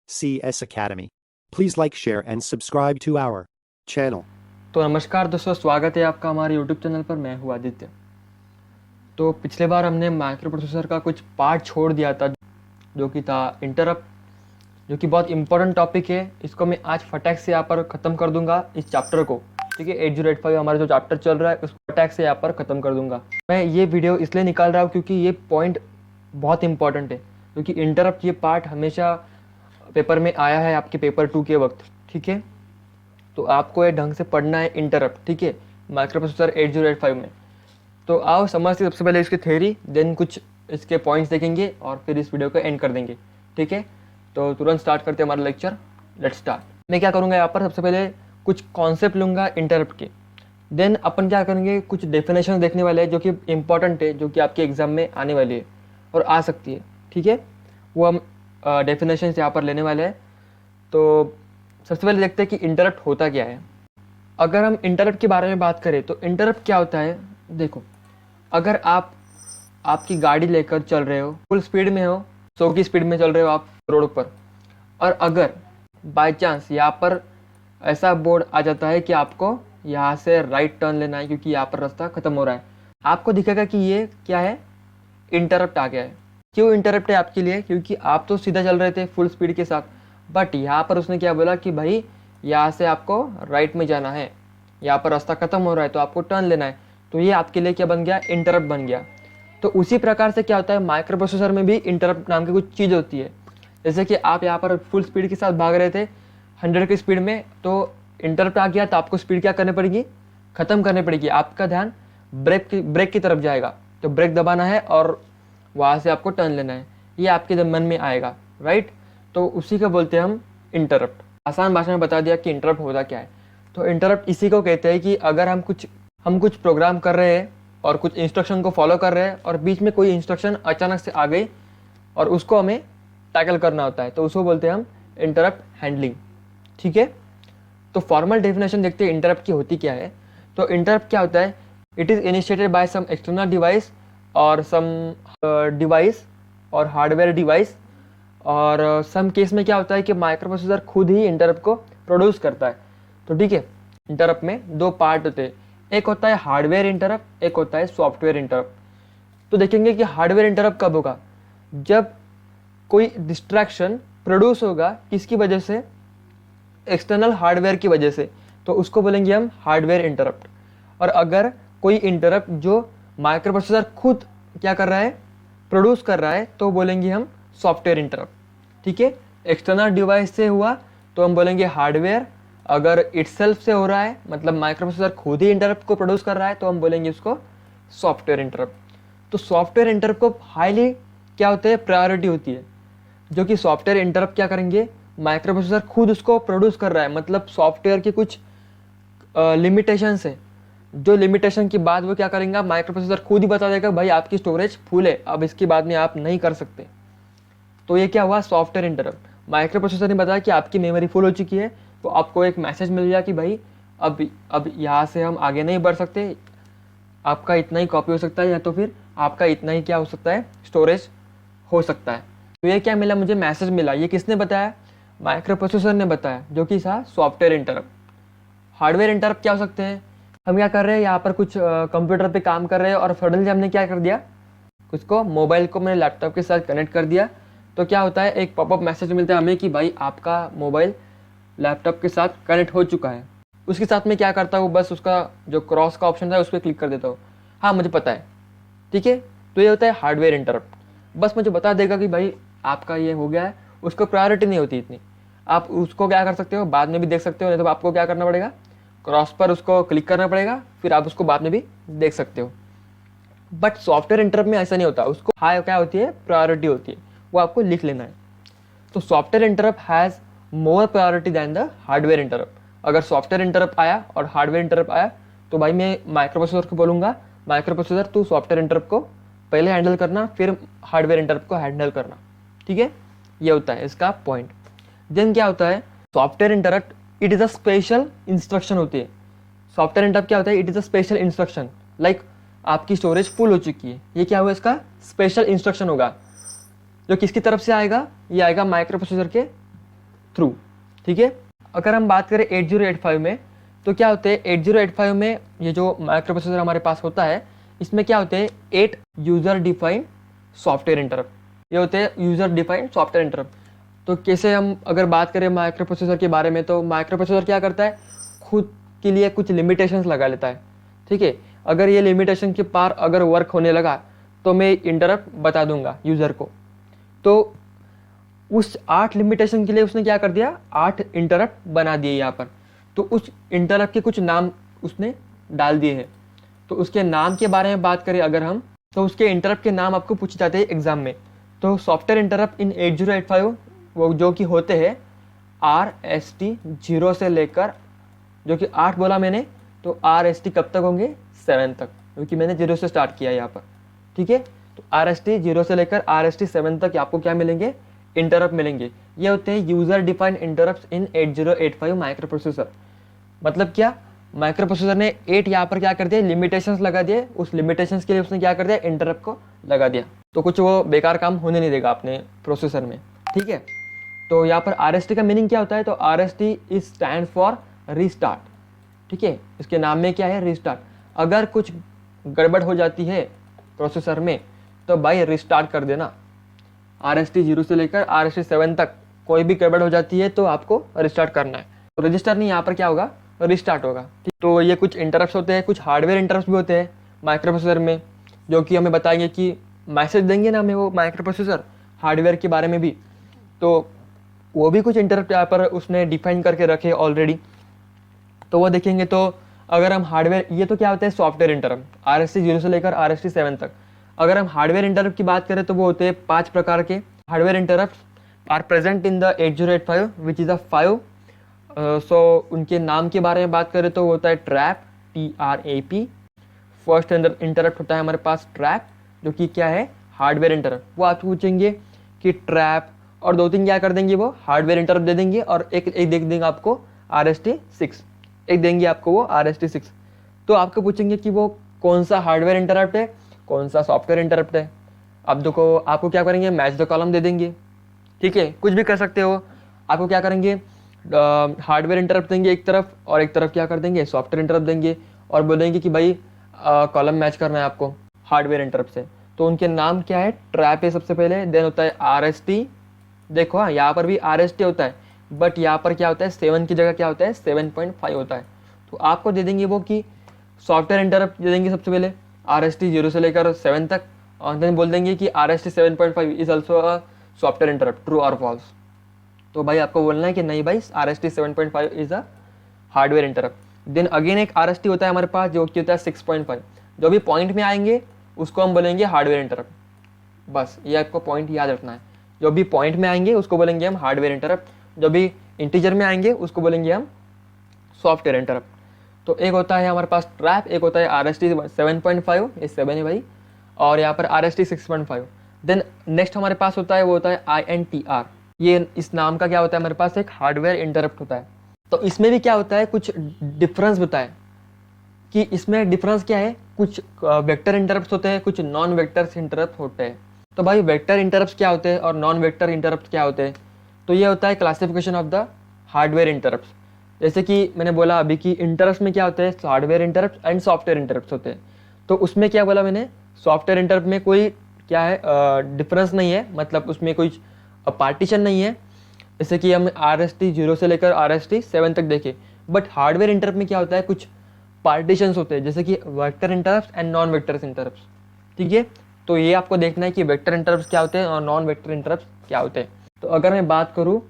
CS Academy. Please like, share, and subscribe to our channel. तो नमस्कार दोस्तों, स्वागत है आपका हमारे YouTube चैनल पर। मैं हूँ आदित्य। तो पिछले बार हमने माइक्रो प्रोसेसर का कुछ पार्ट छोड़ दिया था जो कि था इंटरप्ट, जो कि बहुत इंपॉर्टेंट टॉपिक है। इसको मैं आज फटाक से यहाँ पर ख़त्म कर दूंगा, इस चैप्टर को। ठीक है, 8085 हमारा जो चैप्टर चल रहा है उसको फटाक से यहाँ पर ख़त्म कर दूंगा। मैं ये वीडियो इसलिए निकाल रहा हूँ क्योंकि ये पॉइंट बहुत इंपॉर्टेंट है, क्योंकि इंटरप्ट ये पार्ट हमेशा पेपर में आया है आपके पेपर 2 के वक्त। ठीक है, तो आपको ये ढंग से पढ़ना है इंटरप्ट। ठीक है, माइक्रो प्रोसेसर 8085 में। तो आओ समझते सबसे पहले इसकी थ्योरी, देन कुछ इसके पॉइंट्स देखेंगे और फिर इस वीडियो को एंड कर देंगे। ठीक है, तो तुरंत स्टार्ट करते हैं हमारा लेक्चर। Let's start. मैं क्या करूँगा यहाँ पर, सबसे पहले कुछ कॉन्सेप्ट लूँगा इंटरप्ट के, देन अपन क्या करेंगे, कुछ डेफिनेशन देखने वाले हैं जो कि इंपॉर्टेंट है, जो कि आपके एग्जाम में आने वाली है और आ सकती है। ठीक है, वो हम डेफिनेशन यहाँ पर लेने वाले हैं। तो सबसे पहले देखते हैं कि इंटरप्ट होता क्या है। अगर हम इंटरप्ट के बारे में बात करें तो इंटरप्ट क्या होता है, देखो, अगर आपकी गाड़ी लेकर चल रहे हो, फुल स्पीड में हो, 100 की स्पीड में चल रहे हो आप रोड पर, और अगर बाय चांस यहाँ पर ऐसा बोर्ड आ जाता है कि आपको यहाँ से राइट टर्न लेना है क्योंकि यहाँ पर रास्ता खत्म हो रहा है, आपको दिखेगा कि ये क्या है, इंटरप्ट आ गया है। क्यों इंटरप्ट है आपके लिए? क्योंकि आप तो सीधा चल रहे थे फुल स्पीड के साथ, बट यहाँ पर उसने क्या बोला कि भाई यहाँ से आपको राइट में जाना है, यहाँ पर रास्ता खत्म हो रहा है तो आपको टर्न लेना है। तो ये आपके लिए क्या बन गया, इंटरप्ट बन गया। तो उसी प्रकार से क्या होता है, माइक्रो प्रोसेसर में भी इंटरप्ट नाम की कुछ चीज़ होती है। जैसे कि आप यहाँ पर फुल स्पीड के साथ भाग रहे थे 100 की स्पीड में, तो इंटरप्ट आ गया तो आपको स्पीड क्या करनी पड़ेगी, ख़त्म करनी पड़ेगी। आपका ध्यान ब्रेक की तरफ जाएगा, तो ब्रेक दबाना है और वहाँ से आपको टर्न लेना है। ये आपके मन में आएगा, राइट। तो उसी को बोलते हैं हम इंटरप्ट। आसान भाषा में बता दिया कि इंटरप्ट होता क्या है। तो इंटरप्ट इसी को कहते हैं कि अगर हम कुछ प्रोग्राम कर रहे हैं और कुछ इंस्ट्रक्शन को फॉलो कर रहे हैं और बीच में कोई इंस्ट्रक्शन अचानक से आ गई और उसको हमें टैकल करना होता है, तो उसको बोलते हैं हम इंटरप्ट हैंडलिंग। ठीक है, तो फॉर्मल डेफिनेशन देखते हैं इंटरप्ट की होती क्या है। तो इंटरप्ट क्या होता है, it is initiated by some external device और सम डिवाइस और हार्डवेयर डिवाइस, और सम केस में क्या होता है कि माइक्रो प्रोसेसर खुद ही इंटरप्ट को प्रोड्यूस करता है। तो ठीक है, इंटरप्ट में दो पार्ट होते हैं, एक होता है हार्डवेयर इंटरप्ट, एक होता है सॉफ्टवेयर इंटरप्ट। तो देखेंगे कि हार्डवेयर इंटरप्ट कब होगा, जब कोई डिस्ट्रैक्शन प्रोड्यूस होगा, किसकी वजह से, एक्सटर्नल हार्डवेयर की वजह से, तो उसको बोलेंगे हम हार्डवेयर इंटरप्ट। और अगर कोई इंटरप्ट जो माइक्रो प्रोसेसर खुद क्या कर रहा है, प्रोड्यूस कर रहा है, तो बोलेंगे हम सॉफ्टवेयर इंटरप्ट। ठीक है, एक्सटर्नल डिवाइस से हुआ तो हम बोलेंगे हार्डवेयर, अगर इटसेल्फ से हो रहा है मतलब माइक्रो प्रोसेसर खुद ही इंटरप्ट को प्रोड्यूस कर रहा है, तो हम बोलेंगे उसको सॉफ्टवेयर इंटरप्ट। तो सॉफ्टवेयर इंटरप्ट को हाईली क्या होते हैं, प्रायोरिटी होती है, जो कि सॉफ्टवेयर इंटरप्ट क्या करेंगे, माइक्रो प्रोसेसर खुद उसको प्रोड्यूस कर रहा है, मतलब सॉफ्टवेयर के कुछ लिमिटेशंस है, जो लिमिटेशन की बात वो क्या करेंगे, माइक्रो प्रोसेसर खुद ही बता देगा भाई आपकी स्टोरेज फुल है, अब इसके बाद में आप नहीं कर सकते। तो ये क्या हुआ, सॉफ्टवेयर इंटरप्ट। माइक्रो प्रोसेसर ने बताया कि आपकी मेमोरी फुल हो चुकी है, तो आपको एक मैसेज मिल गया कि भाई अब यहाँ से हम आगे नहीं बढ़ सकते, आपका इतना ही कॉपी हो सकता है या तो फिर आपका इतना ही क्या हो सकता है, स्टोरेज हो सकता है। तो ये क्या मिला, मुझे मैसेज मिला। ये किसने बताया, माइक्रो प्रोसेसर ने बताया, जो कि था सॉफ्टवेयर इंटरप्ट। हार्डवेयर इंटरप्ट क्या हो सकते हैं, हम क्या कर रहे हैं, यहाँ पर कुछ कंप्यूटर पे काम कर रहे हैं और सडनली हमने क्या कर दिया, कुछ को मोबाइल को मैंने लैपटॉप के साथ कनेक्ट कर दिया, तो क्या होता है, एक पॉपअप मैसेज मिलता है हमें कि भाई आपका मोबाइल लैपटॉप के साथ कनेक्ट हो चुका है। उसके साथ में क्या करता हूँ, बस उसका जो क्रॉस का ऑप्शन था उस पर क्लिक कर देता हूँ, हाँ मुझे पता है। ठीक है, तो ये होता है हार्डवेयर इंटरप्ट, बस मुझे बता देगा कि भाई आपका ये हो गया है, उसको प्रायोरिटी नहीं होती इतनी। आप उसको क्या कर सकते हो, बाद में भी देख सकते हो, नहीं तो आपको क्या करना पड़ेगा, क्रॉस पर उसको क्लिक करना पड़ेगा, फिर आप उसको बाद में भी देख सकते हो। बट सॉफ्टवेयर इंटरप्ट में ऐसा नहीं होता, उसको हाई क्या होती है, प्रायोरिटी होती है, वो आपको लिख लेना है। तो software interrupt has more priority than the hardware interrupt. अगर सॉफ्टवेयर इंटरप्ट आया और हार्डवेयर इंटरप्ट आया, तो भाई मैं माइक्रो प्रोसेसर को बोलूँगा, माइक्रो प्रोसेसर तू सॉफ्टवेयर इंटरप्ट को पहले हैंडल करना, फिर हार्डवेयर इंटरप्ट को हैंडल करना। ठीक है, ये होता है इसका पॉइंट। देन क्या होता है, software interrupt it is a special instruction होती है। सॉफ्टवेयर इंटरप्ट क्या होता है, it is a special instruction, like आपकी स्टोरेज फुल हो चुकी है, ये क्या हुआ, इसका स्पेशल इंस्ट्रक्शन होगा, जो किसकी तरफ से आएगा, ये आएगा माइक्रो प्रोसेसर के थ्रू। ठीक है, अगर हम बात करें 8085 में तो क्या होते हैं, 8085 में ये जो माइक्रो प्रोसेसर हमारे पास होता है इसमें क्या होते हैं 8 यूज़र डिफाइंड सॉफ्टवेयर इंटरप्ट, ये होते हैं यूज़र डिफाइंड सॉफ्टवेयर इंटरप्ट। तो कैसे हम अगर बात करें माइक्रो प्रोसेसर के बारे में, तो माइक्रो प्रोसेसर क्या करता है, खुद के लिए कुछ लिमिटेशंस लगा लेता है। ठीक है, अगर ये लिमिटेशन के पार अगर वर्क होने लगा तो मैं इंटरप्ट बता दूंगा यूज़र को। तो उस 8 लिमिटेशन के लिए उसने क्या कर दिया, 8 इंटरप्ट बना दिए यहाँ पर। तो उस इंटरप्ट के कुछ नाम उसने डाल दिए हैं। तो उसके नाम के बारे में बात करें अगर हम, तो उसके इंटरप्ट के नाम आपको पूछे जाते हैं एग्जाम में। तो सॉफ्टवेयर इंटरप्ट इन 8085 वो जो कि होते हैं RST 0 से लेकर, जो कि 8 बोला मैंने, तो RST कब तक होंगे, 7 तक, क्योंकि मैंने 0 से स्टार्ट किया यहाँ पर। ठीक है, तो RST 0 से लेकर RST 7 तक आपको क्या मिलेंगे, इंटरप्ट मिलेंगे। ये होते हैं यूजर डिफाइंड इंटरप्ट इन 8085 माइक्रो प्रोसेसर। मतलब क्या, माइक्रो प्रोसेसर ने 8 यहाँ पर क्या कर दिया, लिमिटेशंस लगा दिए, उस लिमिटेशंस के लिए उसने क्या कर दिया, इंटरप्ट को लगा दिया। तो कुछ वो बेकार काम होने नहीं देगा अपने प्रोसेसर में। ठीक है, तो यहाँ पर RST का मीनिंग क्या होता है, तो RST is stand for restart. ठीक है, इसके नाम में क्या है, रीस्टार्ट। अगर कुछ गड़बड़ हो जाती है प्रोसेसर में तो भाई रिस्टार्ट कर देना। RST 0 से लेकर RST 7 तक कोई भी गड़बड़ हो जाती है तो आपको रिस्टार्ट करना है। तो रजिस्टर नहीं, यहाँ पर क्या होगा, रिस्टार्ट होगा। तो ये कुछ इंटरप्ट्स होते हैं, कुछ हार्डवेयर इंटरप्ट्स भी होते हैं माइक्रो प्रोसेसर में, जो कि हमें बताएंगे कि मैसेज देंगे ना हमें वो माइक्रो प्रोसेसर हार्डवेयर के बारे में भी। तो वो भी कुछ इंटरप्ट यहाँ पर उसने डिफाइन करके रखे ऑलरेडी, तो वो देखेंगे। तो अगर हम हार्डवेयर, ये तो क्या होता है सॉफ्टवेयर इंटरप्ट RST 0 से लेकर RST 7 तक। अगर हम हार्डवेयर इंटरप्ट की बात करें तो वो होते हैं 5 प्रकार के hardware interrupt are present in the 8085 which is a 5। So उनके नाम के बारे में बात करें तो वो होता है ट्रैप, TRAP। फर्स्ट इंटरप्ट होता है हमारे पास ट्रैप, जो कि क्या है, हार्डवेयर इंटरप्ट। वो आप पूछेंगे कि ट्रैप और 2-3 क्या कर देंगे, वो हार्डवेयर इंटरप्ट दे देंगे, और एक देख देंगे आपको RST 6, एक देंगे आपको वो RST 6। तो आपको पूछेंगे कि वो कौन सा हार्डवेयर इंटरप्ट है, कौन सा सॉफ्टवेयर इंटरप्ट है। आप देखो, आपको क्या करेंगे, मैच द कॉलम दे देंगे। ठीक है, कुछ भी कर सकते हो। आपको क्या करेंगे, हार्डवेयर इंटरप्ट देंगे एक तरफ, और एक तरफ क्या कर देंगे, सॉफ्टवेयर इंटरप्ट देंगे, और बोलेंगे कि भाई कॉलम मैच करना है आपको हार्डवेयर इंटरप्ट से। तो उनके नाम क्या है, ट्रैप है सबसे पहले, देन होता है RST। देखो हाँ, यहाँ पर भी RST होता है, बट यहाँ पर क्या होता है, 7 की जगह क्या होता है, 7.5 होता है। तो आपको दे देंगे वो कि सॉफ्टवेयर इंटरप्ट दे देंगे सबसे पहले RST 0 से लेकर 7 तक, और देन बोल देंगे कि RST 7.5 is also a software interrupt, true और फॉल्स। तो भाई आपको बोलना है कि नहीं भाई, RST 7.5 is a hardware interrupt. Then again एक RST होता है हमारे पास, जो कि होता है 6.5। जो भी पॉइंट में आएंगे उसको हम बोलेंगे हार्डवेयर इंटरप्ट। बस ये आपको पॉइंट याद रखना है, जो भी पॉइंट में आएंगे उसको बोलेंगे हम हार्डवेयर इंटरप्ट, जो भी इंटीजर में आएंगे उसको बोलेंगे हम सॉफ्टवेयर इंटरप्ट। तो एक होता है हमारे पास ट्रैप, एक होता है RST 7.5, ये 7 है भाई, और यहाँ पर RST 6.5। देन नेक्स्ट हमारे पास होता है, वो होता है INTR। ये इस नाम का क्या होता है, हमारे पास एक हार्डवेयर इंटरप्ट होता है। तो इसमें भी क्या होता है, कुछ डिफरेंस होता है कि इसमें डिफरेंस क्या है, कुछ वेक्टर इंटरप्ट होते हैं, कुछ नॉन वेक्टर इंटरप्ट होते हैं। तो भाई वेक्टर इंटरप्ट क्या होते हैं और नॉन वेक्टर इंटरप्ट क्या होते हैं, तो ये होता है classification of the hardware interrupt. जैसे कि मैंने बोला अभी कि इंटरप्ट में क्या होता है, hardware interrupt and software interrupt होते हैं। तो उसमें क्या बोला मैंने, सॉफ्टवेयर इंटरप्ट में कोई क्या है, डिफरेंस नहीं है, मतलब उसमें कोई पार्टीशन नहीं है, जैसे कि हम RST 0 से लेकर RST 7 तक देखें। बट हार्डवेयर इंटरप्ट में क्या होता है, कुछ पार्टीशंस होते हैं, जैसे कि vector interrupt and non vector interrupt. ठीक है, तो ये आपको देखना है कि वेक्टर इंटरप्ट क्या होते हैं और नॉन वेक्टर इंटरप्ट क्या होते हैं। तो अगर मैं बात करूँ,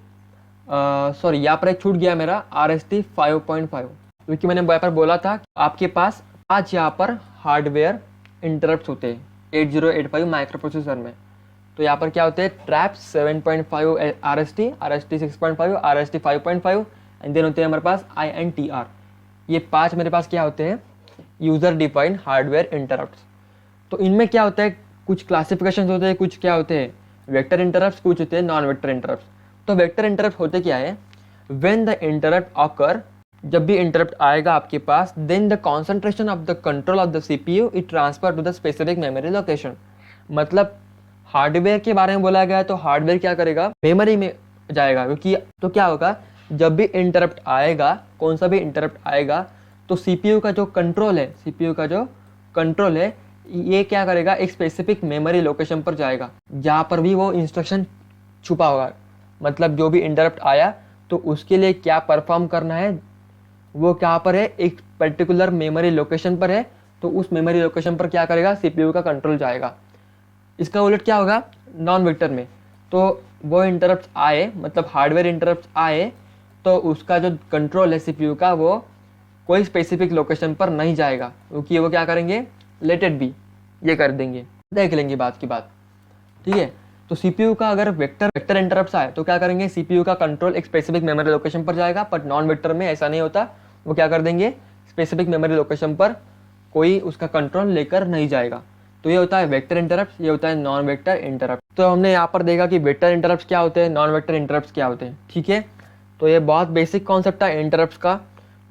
सॉरी यहाँ पर एक छूट गया मेरा RST 5.5, क्योंकि मैंने यहाँ पर बोला था आपके पास 5 यहाँ पर हार्डवेयर इंटरप्ट होते हैं 8085 माइक्रो प्रोसेसर में। तो यहाँ पर क्या होते हैं, trap 7.5 RST 6.5, RST 5.5, and then होते हैं हमारे पास INTR। ये 5 मेरे पास क्या होते हैं, यूजर डिफाइंड हार्डवेयर इंटरप्ट। तो इनमें क्या होता है, कुछ क्लासिफिकेशन होते हैं, कुछ क्या होते हैं वेक्टर इंटरप्ट, कुछ होते हैं नॉन वेक्टर इंटरप्ट। तो वेक्टर इंटरप्ट होते क्या है, व्हेन द इंटरप्ट ऑकर, जब भी इंटरप्ट आएगा आपके पास, then the concentration of the control of the CPU it transfer to the specific memory location. मतलब हार्डवेयर के बारे में बोला गया है, तो हार्डवेयर क्या करेगा, मेमोरी में जाएगा, क्योंकि तो क्या होगा, जब भी इंटरप्ट आएगा, कौन सा भी इंटरप्ट आएगा, तो सीपीयू का जो कंट्रोल है, सीपीयू का जो कंट्रोल है, ये क्या करेगा, एक स्पेसिफिक मेमोरी लोकेशन पर जाएगा जहाँ पर भी वो इंस्ट्रक्शन छुपा होगा। मतलब जो भी इंटरप्ट आया तो उसके लिए क्या परफॉर्म करना है, वो कहाँ पर है, एक पर्टिकुलर मेमोरी लोकेशन पर है, तो उस मेमोरी लोकेशन पर क्या करेगा, सीपीयू का कंट्रोल जाएगा। इसका उलट क्या होगा नॉन वेक्टर में, तो वो इंटरप्ट आए, मतलब हार्डवेयर इंटरप्ट आए, तो उसका जो कंट्रोल है सीपीयू का, वो कोई स्पेसिफिक लोकेशन पर नहीं जाएगा, क्योंकि वो क्या करेंगे, लेट इट बी, ये कर देंगे। देख लेंगे बात की बात, ठीक है। तो सीपीयू का अगर वेक्टर इंटरप्ट आए तो क्या करेंगे, सीपीयू का कंट्रोल एक स्पेसिफिक मेमोरी लोकेशन पर जाएगा, बट नॉन वेक्टर में ऐसा नहीं होता। वो क्या कर देंगे, स्पेसिफिक मेमोरी लोकेशन पर कोई उसका कंट्रोल लेकर नहीं जाएगा। तो ये होता है वेक्टर इंटरप्ट, ये होता है नॉन वेक्टर इंटरप्ट। तो हमने यहाँ पर देखा कि वेक्टर इंटरप्ट क्या होते हैं, नॉन वेक्टर इंटरप्ट क्या होते हैं, ठीक है। तो ये बहुत बेसिक कॉन्सेप्ट है इंटरप्ट का,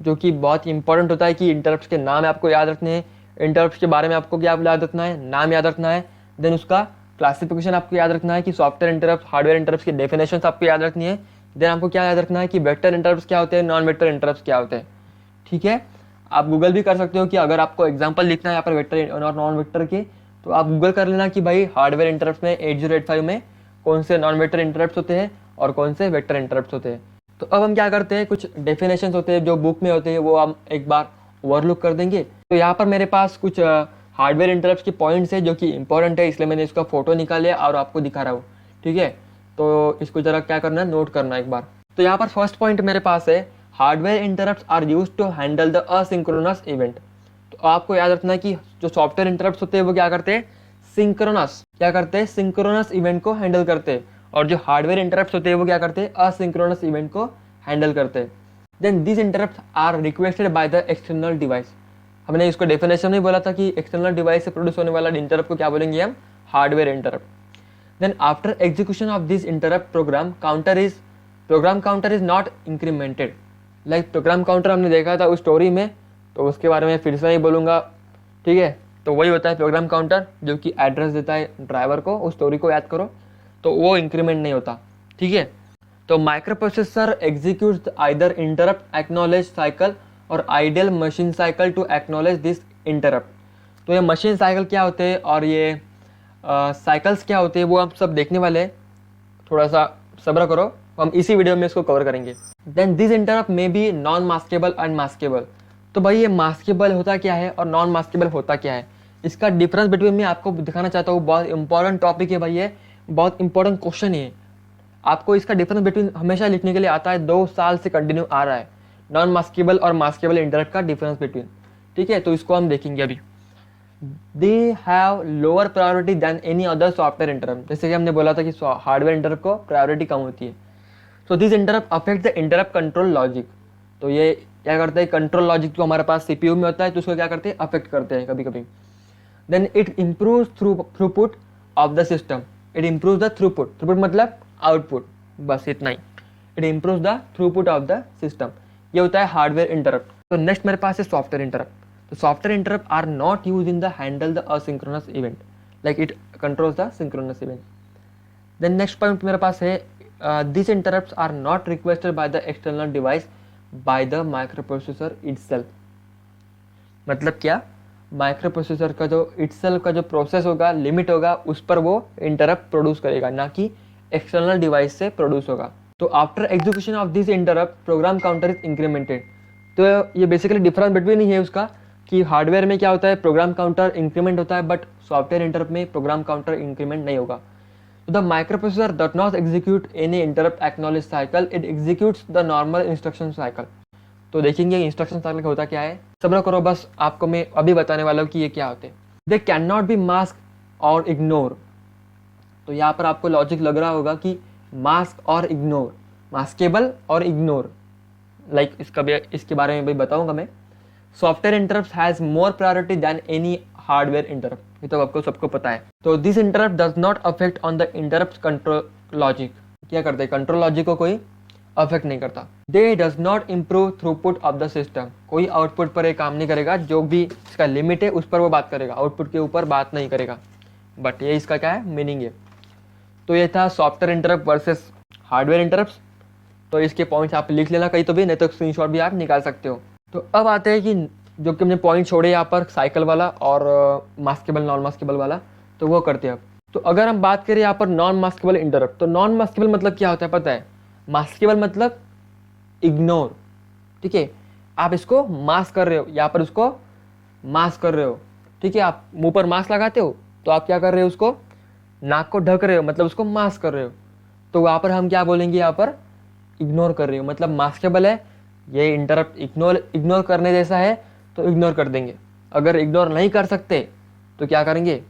जो कि बहुत इंपॉर्टेंट होता है कि इंटरप्ट के नाम आपको याद रखने हैं, इंटरप्ट के बारे में आपको क्या याद रखना है, नाम याद रखना है, देन उसका क्लासिफिकेशन आपको याद रखना है कि सॉफ्टवेयर इंटरप्ट, हार्डवेयर इंटरप्ट की डेफिनेशन आपको याद रखनी है, देन आपको क्या याद रखना है कि वेक्टर इंटरप्ट क्या होते हैं, नॉन वेक्टर इंटरप्ट क्या होते हैं, ठीक है। आप गूगल भी कर सकते हो कि अगर आपको एग्जाम्पल लिखना है यहाँ पर वेक्टर और नॉन वेक्टर के, तो आप गूगल कर लेना कि भाई हार्डवेयर इंटरप्ट में 8085 में कौन से नॉन वेक्टर इंटरप्ट होते हैं और कौन से वेक्टर इंटरप्ट होते हैं। तो अब हम क्या करते हैं, कुछ डेफिनेशंस होते हैं जो बुक में होते हैं, वो हम एक बार ओवरलुक कर देंगे। तो यहाँ पर मेरे पास कुछ हार्डवेयर इंटरप्ट के पॉइंट्स है जो कि इंपॉर्टेंट है, इसलिए मैंने इसका फोटो निकाला और आपको दिखा रहा हूँ, ठीक है। तो इसको जरा क्या करना है, नोट करना एक बार। तो यहाँ पर फर्स्ट पॉइंट मेरे पास है, hardware interrupt are use to handle the asynchronous event. तो आपको याद रखना है कि जो सॉफ्टवेयर इंटरप्ट होते हैं वो क्या करते हैं, सिंक्रोनस, क्या करते हैं, सिंक्रोनस इवेंट को हैंडल करते हैं, और जो हार्डवेयर इंटरप्ट होते हैं वो क्या करते हैं, असिंक्रोनस इवेंट को हैंडल करते हैं। Then this interrupt are requested by the external device. हमने इसको डेफिनेशन में बोला था कि एक्सटर्नल डिवाइस से प्रोड्यूस होने वाला इंटरप्ट को क्या बोलेंगे हम, hardware interrupt. Then after execution of this interrupt program counter is not incremented. Like program counter हमने देखा था उस स्टोरी में, तो उसके बारे में फिर से नहीं बोलूँगा, ठीक है। तो वही होता है प्रोग्राम काउंटर, जो कि एड्रेस देता है ड्राइवर को, उस स्टोरी को याद करो, तो वो इंक्रीमेंट नहीं होता, ठीक है। तो microprocessor executes either interrupt acknowledge cycle और ideal machine cycle to acknowledge this interrupt. तो ये मशीन साइकिल क्या होते हैं और ये साइकिल्स क्या होते हैं वो हम सब देखने वाले हैं, थोड़ा सा सब्र करो, हम इसी वीडियो में इसको कवर करेंगे। Then this interrupt may be non maskable and maskable. तो भाई ये मास्केबल होता क्या है और नॉन मास्केबल होता क्या है, इसका डिफरेंस बिटवीन में आपको दिखाना चाहता हूँ। बहुत इंपॉर्टेंट टॉपिक है भाई, ये बहुत इंपॉर्टेंट क्वेश्चन है। आपको इसका डिफरेंस बिटवीन हमेशा लिखने के लिए आता है, 2 साल से कंटिन्यू आ रहा है, नॉन मास्केबल और मास्केबल इंटरप्ट का डिफरेंस बिटवीन, ठीक है। तो इसको हम देखेंगे अभी। They have lower priority than any other software interrupt. जैसे कि हमने बोला था कि हार्डवेयर इंटरप्ट को प्रायोरिटी कम होती है। So this interrupt affect the interrupt control logic. तो ये क्या करते हैं, कंट्रोल लॉजिक जो हमारे पास सीपीयू में होता है, तो उसको क्या करते हैं, अफेक्ट करते हैं कभी कभी। Then it improve throughput of the system. It improve the throughput मतलब आउटपुट, बस इतना ही। It improve the throughput of the system, ये होता है हार्डवेयर इंटरप्ट। तो नेक्स्ट मेरे पास है सॉफ्टवेयर इंटरप्ट। तो software interrupt are not use in the handle the asynchronous event, like it controls the synchronous event. Then next point मेरे पास है, this interrupts are not requested by the external device by the microprocessor itself. मतलब क्या, micro processor का जो itself का जो process होगा, लिमिट होगा, उस पर वो इंटरप्ट प्रोड्यूस करेगा, ना कि एक्सटर्नल डिवाइस से प्रोड्यूस होगा। तो after execution of this interrupt program counter is incremented. तो ये बेसिकली डिफरेंस बिटवीन ही है उसका, कि हार्डवेयर में क्या होता है, प्रोग्राम काउंटर इंक्रीमेंट होता है, बट सॉफ्टवेयर इंटरप्ट में प्रोग्राम काउंटर इंक्रीमेंट नहीं होगा। तो the micro processor does not execute any interrupt acknowledge cycle, it executes the normal instruction cycle. तो देखेंगे इंस्ट्रक्शन साइकिल होता क्या है, सब्र करो, बस आपको मैं अभी बताने वाला हूँ कि ये क्या होते हैं। They can not be mask और इग्नोर। तो यहाँ पर आपको लॉजिक लग रहा होगा कि मास्क और इग्नोर, मास्केबल और इग्नोर, लाइक इसके बारे में भी बताऊंगा मैं। Software interrupt has more priority than any hardware interrupt, ये तो आपको सबको पता है। तो this interrupt does not affect on the interrupt control logic. क्या करते हैं, कंट्रोल लॉजिक को कोई अफेक्ट नहीं करता। दे does not improve throughput of the system. कोई आउटपुट पर एक काम नहीं करेगा, जो भी इसका लिमिट है उस पर वो बात करेगा, आउटपुट के ऊपर बात नहीं करेगा। बट ये इसका क्या है, मीनिंग है। तो ये था software interrupt versus hardware interrupts. तो इसके पॉइंट्स आप लिख लेना कहीं तो भी, नहीं तो स्क्रीनशॉट भी आप निकाल सकते हो। तो अब आते हैं कि जो कि हमने पॉइंट छोड़े यहाँ पर साइकिल वाला और मास्केबल नॉन मास्केबल वाला, तो वो करते हैं अब। तो अगर हम बात करें यहाँ पर नॉन मास्केबल इंटरप्ट, तो नॉन मास्केबल मतलब क्या होता है पता है? मास्केबल मतलब इग्नोर, ठीक है। आप इसको मास्क कर रहे हो, यहाँ पर उसको मास्क कर रहे हो, ठीक है। आप मुंह पर मास्क लगाते हो तो आप क्या कर रहे हो? उसको नाक को ढक रहे हो, मतलब उसको मास्क कर रहे हो। तो वहाँ पर हम क्या बोलेंगे? यहाँ पर इग्नोर कर रहे हो, मतलब मास्केबल है। ये इंटरप्ट इग्नोर करने जैसा है तो इग्नोर कर देंगे। अगर इग्नोर नहीं कर सकते तो क्या करेंगे?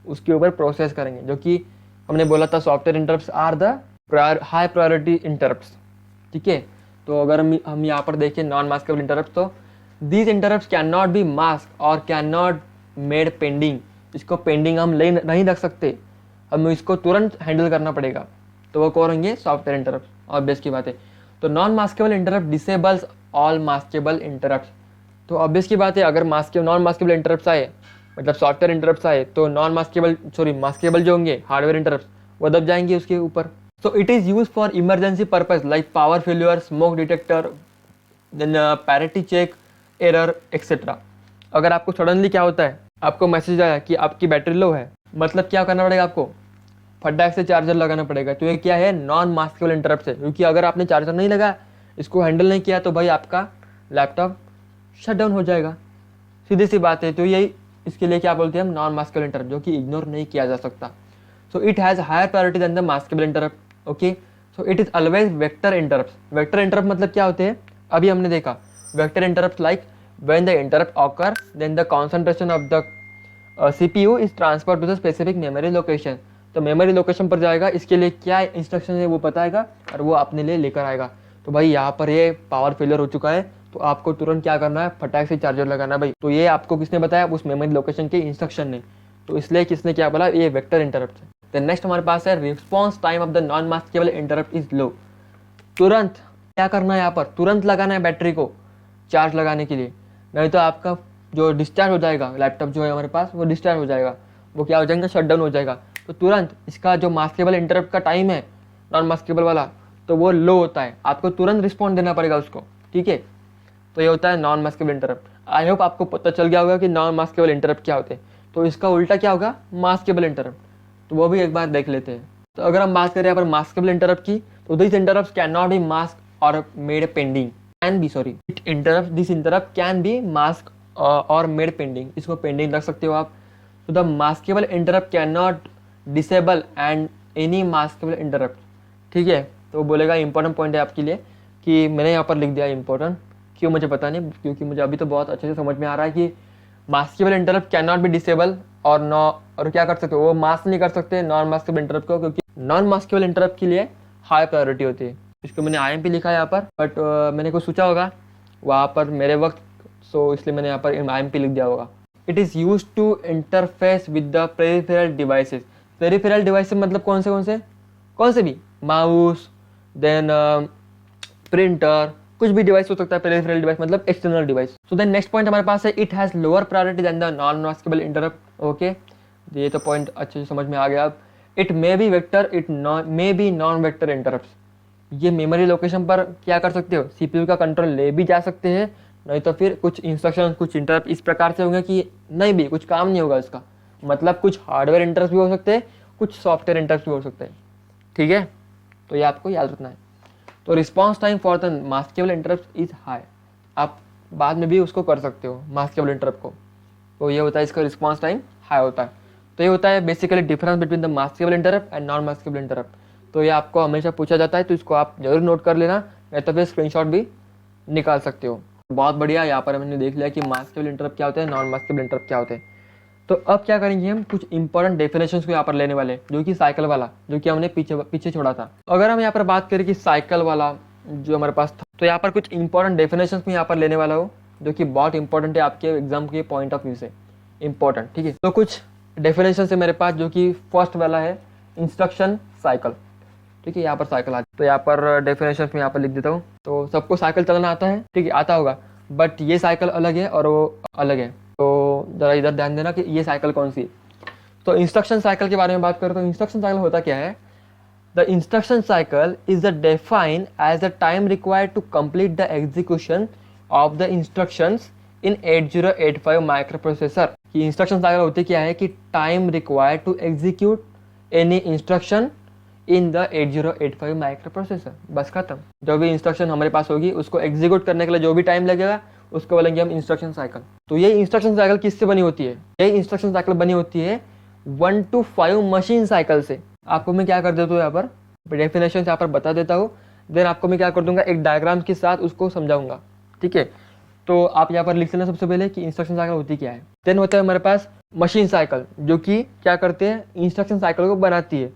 उसके ऊपर प्रोसेस करेंगे, जो कि हमने बोला था software interrupts are the high priority interrupts, ठीक है। तो अगर हम यहाँ पर देखें नॉन मास्केबल इंटरप्ट, तो these interrupts can not be mask और कैन नॉट मेड पेंडिंग। इसको पेंडिंग हम ले नहीं रख सकते, हमें इसको तुरंत हैंडल करना पड़ेगा। तो वो कौन होंगे? सॉफ्टवेयर इंटरप्ट, ऑब्वियस की बात है। तो non maskable interrupt disables all maskable interrupt. तो ऑब्वियस की बात है, अगर नॉन मास्केबल इंटरप्ट्स आए, मतलब सॉफ्टवेयर इंटरप्ट्स आए, तो मास्केबल जो होंगे हार्डवेयर इंटरप्ट्स, वो दब जाएंगे उसके ऊपर। So it is used for emergency purpose like power failure, smoke detector, then parity check, error, etc. अगर आपको सडनली क्या होता है, आपको मैसेज आया कि आपकी बैटरी लो है, मतलब क्या करना पड़ेगा? आपको फटाक से चार्जर लगाना पड़ेगा। तो ये क्या है? नॉन मास्केबल इंटरप्ट है, क्योंकि अगर आपने चार्जर नहीं लगाया, इसको हैंडल नहीं किया, तो भाई आपका लैपटॉप शट डाउन हो जाएगा, सीधी सी बात है। तो यही इसके लिए क्या बोलते हैं हम? नॉन मास्केबल इंटरप्ट, जो कि इग्नोर नहीं किया जा सकता। So it has higher priority than the maskable interrupt. Okay, so it is always vector interrupts. Vector interrupt मतलब क्या होते हैं? अभी हमने देखा vector interrupts like when the interrupt occur, then the concentration of the CPU is transferred to the specific memory location. तो memory location पर जाएगा, इसके लिए क्या इंस्ट्रक्शन है वो बताएगा और वो अपने लिए लेकर आएगा। तो भाई यहाँ पर ये पावर फेलियर हो चुका है, तो आपको तुरंत क्या करना है? फटाक से चार्जर लगाना भाई। तो ये आपको किसने बताया? उस मेमोरी लोकेशन के इंस्ट्रक्शन ने। तो इसलिए किसने क्या बोला? ये वेक्टर इंटरप्ट है। तो नेक्स्ट हमारे पास है response time of the non maskable interrupt is low. तुरंत क्या करना है? यहाँ पर तुरंत लगाना है बैटरी को चार्ज लगाने के लिए, नहीं तो आपका जो डिस्चार्ज हो जाएगा, लैपटॉप जो है हमारे पास वो डिस्चार्ज हो जाएगा, वो क्या हो जाएगा? शट डाउन हो जाएगा। तो तुरंत इसका जो मास्केबल इंटरप्ट का टाइम है नॉन मास्केबल वाला, तो वो लो होता है, आपको तुरंत रिस्पॉन्ड देना पड़ेगा उसको, ठीक है। तो ये होता है non maskable interrupt. I hope आपको पता चल गया होगा कि नॉन मास्केबल इंटरप्ट क्या होते हैं। तो इसका उल्टा क्या होगा? Maskable interrupt. तो वो भी एक बार देख लेते हैं। तो अगर हम बात करें यहाँ पर मास्केबल इंटरप्ट की, तो this interrupt can not be mask और made pending, this interrupt can be mask और मेड पेंडिंग। इसको पेंडिंग रख सकते हो आप। तो the maskable interrupt can not disable and any maskable interrupt, ठीक है। तो बोलेगा इंपॉर्टेंट पॉइंट है आपके लिए कि मैंने यहाँ पर लिख दिया इंपॉर्टेंट, क्यों मुझे पता नहीं, क्योंकि मुझे अभी तो बहुत अच्छे से समझ में आ रहा है कि maskable interrupt can not B disable और क्या कर सकते हो? वो मास्क नहीं कर सकते नॉन मास्केबल इंटरप्ट को, क्योंकि नॉन मास्केबल इंटरप्ट के लिए हाई प्रायोरिटी होती है। इसको मैंने IMP लिखा है यहाँ पर, बट मैंने कुछ सोचा होगा वहाँ पर मेरे वक्त, सो इसलिए मैंने यहाँ पर IMP लिख दिया होगा। It is use to interface with the peripheral devices. Peripheral devices मतलब कौन से भी, माउस, देन प्रिंटर, कुछ भी डिवाइस हो सकता है। पेरिफेरल डिवाइस मतलब external device. So then next point हमारे पास है it has lower priority than the non maskable interrupt. Okay, ये तो पॉइंट अच्छे से समझ में आ गया अब। It may be vector, it may be non vector interrupt. ये मेमोरी लोकेशन पर क्या कर सकते हो? CPU का कंट्रोल ले भी जा सकते हैं, नहीं तो फिर कुछ इंस्ट्रक्शन, कुछ इंटरप्ट इस प्रकार से होंगे कि नहीं भी कुछ काम नहीं होगा इसका। मतलब कुछ हार्डवेयर इंटरप्ट भी हो सकते हैं, कुछ सॉफ्टवेयर इंटरप्ट भी हो सकते हैं, ठीक है। तो ये आपको याद रखना है। तो response time for the maskable interrupt is high. आप बाद में भी उसको कर सकते हो मास्केबल इंटरप्ट को। तो ये होता है, इसका रिस्पॉन्स टाइम हाई होता है। तो ये होता है basically difference between the maskable interrupt and non maskable interrupt. तो ये आपको हमेशा पूछा जाता है, तो इसको आप जरूर नोट कर लेना, या तो फिर स्क्रीनशॉट भी निकाल सकते हो। बहुत बढ़िया, यहाँ पर हमने देख लिया कि मास्केबल इंटरप्ट क्या होते हैं, नॉन मास्केबल इंटरप्ट क्या होते हैं। तो अब क्या करेंगे हम? कुछ इंपॉर्टेंट डेफिनेशंस को यहाँ पर लेने वाले, जो कि साइकिल वाला, जो कि हमने पीछे छोड़ा था। अगर हम यहाँ पर बात करें कि साइकिल वाला जो हमारे पास था, तो यहाँ पर कुछ इंपॉर्टेंट डेफिनेशंस में यहाँ पर लेने वाला हूँ, जो कि बहुत इंपॉर्टेंट है आपके एग्जाम के पॉइंट ऑफ व्यू से इंपॉर्टेंट, ठीक है। तो कुछ डेफिनेशन है मेरे पास, जो कि फर्स्ट वाला है इंस्ट्रक्शन साइकिल, ठीक है। यहाँ पर साइकिल आता है, तो यहाँ पर डेफिनेशन में यहाँ पर लिख देता हूँ। तो सबको साइकिल चलाना आता है, ठीक है, आता होगा, बट ये साइकिल अलग है और वो अलग है। तो जरा इधर ध्यान देना कि ये साइकिल कौन सी है। तो इंस्ट्रक्शन साइकिल के बारे में बात करें तो इंस्ट्रक्शन साइकिल होता क्या है? The instruction cycle is defined as the time required to complete the execution of the instructions in 8085 microprocessor. कि instruction cycle होती क्या है कि time required to execute any instruction in the 8085 microprocessor. बस खत्म. जो भी instruction हमारे पास होगी उसको execute करने के लिए जो भी time लगेगा उसको बोलेंगे हम instruction cycle. तो ये instruction cycle किससे बनी होती है? ये instruction cycle बनी होती है 1 to 5 machine cycle से. आपको मैं क्या कर देता हूँ यहाँ पर डेफिनेशन यहाँ पर बता देता हूँ, देन आपको मैं क्या कर दूंगा एक डायग्राम के साथ उसको समझाऊंगा. ठीक है, तो आप यहाँ पर लिख लेना सबसे पहले कि इंस्ट्रक्शन साइकिल होती क्या है. देन होता है हमारे पास मशीन साइकिल जो कि क्या करते हैं इंस्ट्रक्शन साइकिल को बनाती है.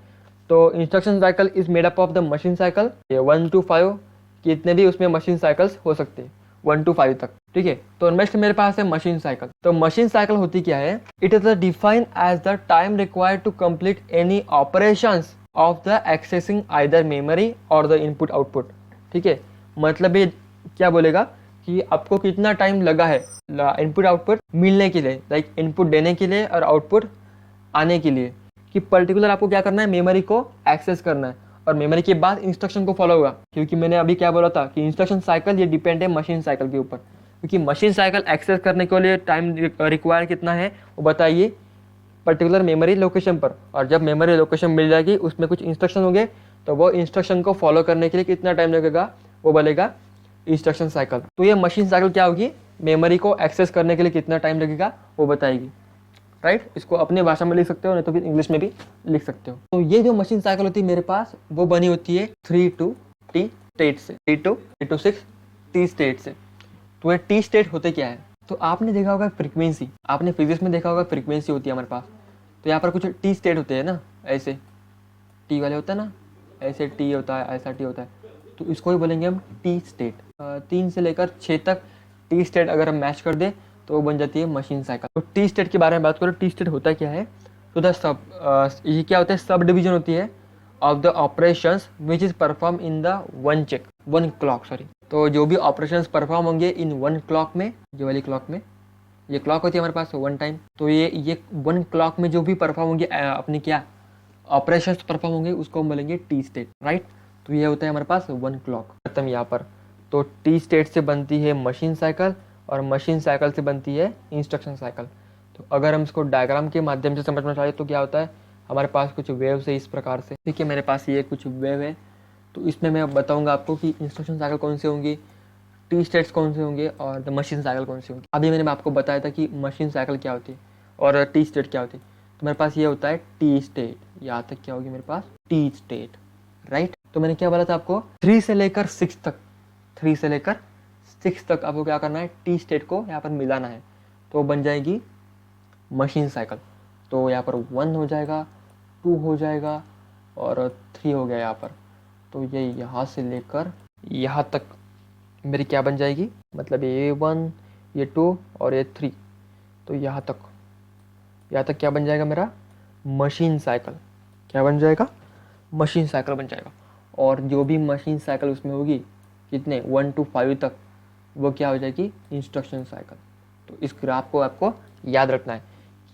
तो instruction cycle is made up of the machine cycle. 1 to 5 कितने भी उसमें मशीन साइकिल्स हो सकते हैं 1 to 5 तक. ठीक है, तो नेक्स्ट मेरे पास है मशीन साइकिल. तो मशीन साइकिल होती क्या है? It is defined as the time required to complete any operations of the accessing either memory और द इनपुट आउटपुट. ठीक है, मतलब ये क्या बोलेगा कि आपको कितना टाइम लगा है इनपुट आउटपुट मिलने के लिए, लाइक इनपुट देने के लिए और आउटपुट आने के लिए, कि पर्टिकुलर आपको क्या करना है मेमोरी को एक्सेस करना है और मेमोरी के बाद इंस्ट्रक्शन को फॉलो होगा. क्योंकि मैंने अभी क्या बोला था कि इंस्ट्रक्शन साइकिल ये डिपेंड है मशीन साइकिल के ऊपर, क्योंकि मशीन साइकिल एक्सेस करने के लिए टाइम रिक्वायर कितना है वो बताइए पर्टिकुलर मेमोरी लोकेशन पर. और जब मेमोरी लोकेशन मिल जाएगी उसमें कुछ इंस्ट्रक्शन होंगे तो वो इंस्ट्रक्शन को फॉलो करने के लिए कितना टाइम लगेगा वो बोलेगा इंस्ट्रक्शन साइकिल. तो ये मशीन साइकिल क्या होगी, मेमोरी को एक्सेस करने के लिए कितना टाइम लगेगा वो बताएगी. राइट, इसको अपने भाषा में लिख सकते हो नहीं तो फिर इंग्लिश में भी लिख सकते हो. तो ये जो मशीन साइकिल होती है मेरे पास वो बनी होती है 3 to T स्टेट से, 3 to 6 T स्टेट से. तो ये T स्टेट होते क्या है? तो आपने देखा होगा फ्रीक्वेंसी, आपने फिजिक्स में देखा होगा फ्रीक्वेंसी होती है हमारे पास. तो यहाँ पर कुछ T स्टेट होते हैं ना, ऐसे T वाले होता है ना, ऐसे T होता है, ऐसा T होता है. तो इसको ही बोलेंगे हम T स्टेट. 3 से लेकर 6 तक T स्टेट अगर हम मैच कर दे तो वो बन जाती है मशीन साइकिल. तो T स्टेट के बारे में बात करो, T स्टेट होता क्या है? तो द सब ये क्या होता है, सब डिवीजन होती है of the operations which is perform in the one clock. तो जो भी ऑपरेशंस परफॉर्म होंगे इन 1 क्लॉक में, ये वाली क्लॉक में, ये क्लॉक होती है हमारे पास 1 टाइम. तो ये 1 क्लॉक में जो भी परफॉर्म होंगे अपने क्या ऑपरेशंस परफॉर्म होंगे उसको हम बोलेंगे T स्टेट. राइट, तो ये होता है हमारे पास 1 क्लॉक. खत्म यहाँ पर. तो T स्टेट से बनती है मशीन साइकिल और मशीन साइकिल से बनती है इंस्ट्रक्शन साइकिल. तो अगर हम इसको डायग्राम के माध्यम से समझना चाहें तो क्या होता है, हमारे पास कुछ वेव्स है इस प्रकार से. ठीक है, मेरे पास ये कुछ वेव है. तो इसमें मैं बताऊंगा आपको कि इंस्ट्रक्शन साइकिल कौन से होंगी, T स्टेट्स कौन से होंगे और द मशीन साइकिल कौन से होंगे. अभी मैंने आपको बताया था कि मशीन साइकिल क्या होती है और T स्टेट क्या होती है. तो मेरे पास ये होता है T स्टेट. यहाँ तक क्या होगी मेरे पास T स्टेट. राइट, तो मैंने क्या बोला था आपको 3 से लेकर 6 तक, 3 से लेकर 6 तक आपको क्या करना है T स्टेट को यहाँ पर मिलाना है. तो बन जाएगी मशीन साइकिल. तो यहाँ पर 1 हो जाएगा, 2 हो जाएगा और 3 हो गया यहाँ पर. तो ये यहाँ से लेकर यहाँ तक मेरी क्या बन जाएगी, मतलब ये 1, ये 2 और ये 3. तो यहाँ तक क्या बन जाएगा मेरा मशीन साइकिल. क्या बन जाएगा, मशीन साइकिल बन जाएगा. और जो भी मशीन साइकिल उसमें होगी कितने 1 to 5 तक वो क्या हो जाएगी इंस्ट्रक्शन साइकिल. तो इस ग्राफ को आपको याद रखना है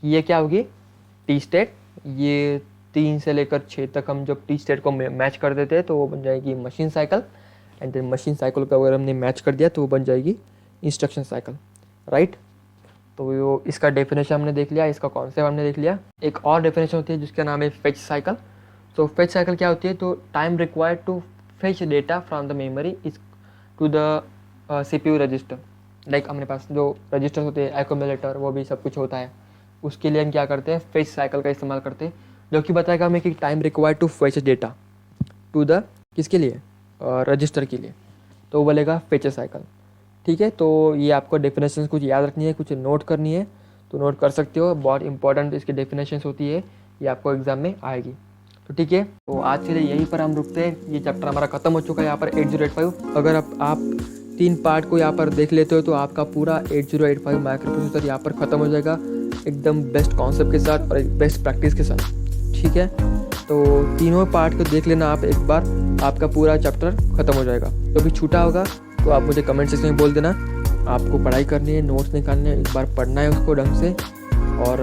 कि ये क्या होगी T स्टेट. ये 3 से लेकर 6 तक हम जब T स्टेट को मैच कर देते हैं तो वो बन जाएगी machine cycle. And then machine cycle को अगर हमने मैच कर दिया तो वो बन जाएगी इंस्ट्रक्शन साइकिल. राइट, तो इसका डेफिनेशन हमने देख लिया, इसका कॉन्सेप्ट हमने देख लिया. एक और डेफिनेशन होती है जिसका नाम है फेच साइकिल. तो फेच साइकिल क्या होती है, तो time required to fetch data from the memory is to the CPU register. Like हमारे पास जो रजिस्टर होते हैं एक्यूमुलेटर वो भी सब कुछ होता है, उसके लिए हम क्या करते हैं फेच साइकिल का इस्तेमाल करते हैं, जो कि बताएगा हमें कि time required to fetch data to the किसके लिए रजिस्टर के लिए. तो बोलेगा फेच साइकिल. ठीक है, तो ये आपको डेफिनेशन कुछ याद रखनी है, कुछ नोट करनी है तो नोट कर सकते हो. बहुत इंपॉर्टेंट इसकी डेफिनेशन होती है, ये आपको एग्जाम में आएगी. तो ठीक है, तो आज के लिए यहीं पर हम रुकते हैं. ये चैप्टर हमारा खत्म हो चुका है यहाँ पर 8085. अगर आप 3 पार्ट को यहाँ पर देख लेते हो तो आपका पूरा 8085 माइक्रो प्रोसेसर यहाँ पर ख़त्म हो जाएगा एकदम बेस्ट कॉन्सेप्ट के साथ और एक बेस्ट प्रैक्टिस के साथ. ठीक है, तो तीनों पार्ट को देख लेना आप एक बार, आपका पूरा चैप्टर ख़त्म हो जाएगा. जो भी छूटा होगा तो आप मुझे कमेंट सेक्शन में बोल देना. आपको पढ़ाई करनी है, नोट्स निकालने हैं, एक बार पढ़ना है उसको ढंग से और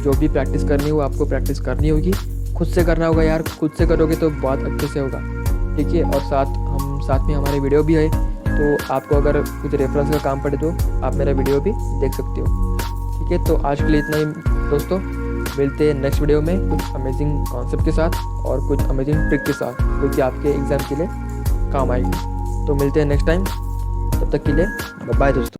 जो भी प्रैक्टिस करनी है वो आपको प्रैक्टिस करनी होगी. खुद से करना होगा यार, खुद से करोगे तो बहुत अच्छे से होगा, ठीक है। और साथ में हमारे वीडियो भी है, तो आपको अगर कुछ रेफरेंस का काम पड़े तो आप मेरा वीडियो भी देख सकते हो, ठीक है। तो आज के लिए इतना ही दोस्तों, मिलते हैं नेक्स्ट वीडियो में कुछ अमेजिंग कॉन्सेप्ट के साथ और कुछ अमेजिंग ट्रिक के साथ, जो कि आपके एग्ज़ाम के लिए काम आएगी। तो मिलते हैं नेक्स्ट टाइम, तब तक के लिए बाय दोस्तों।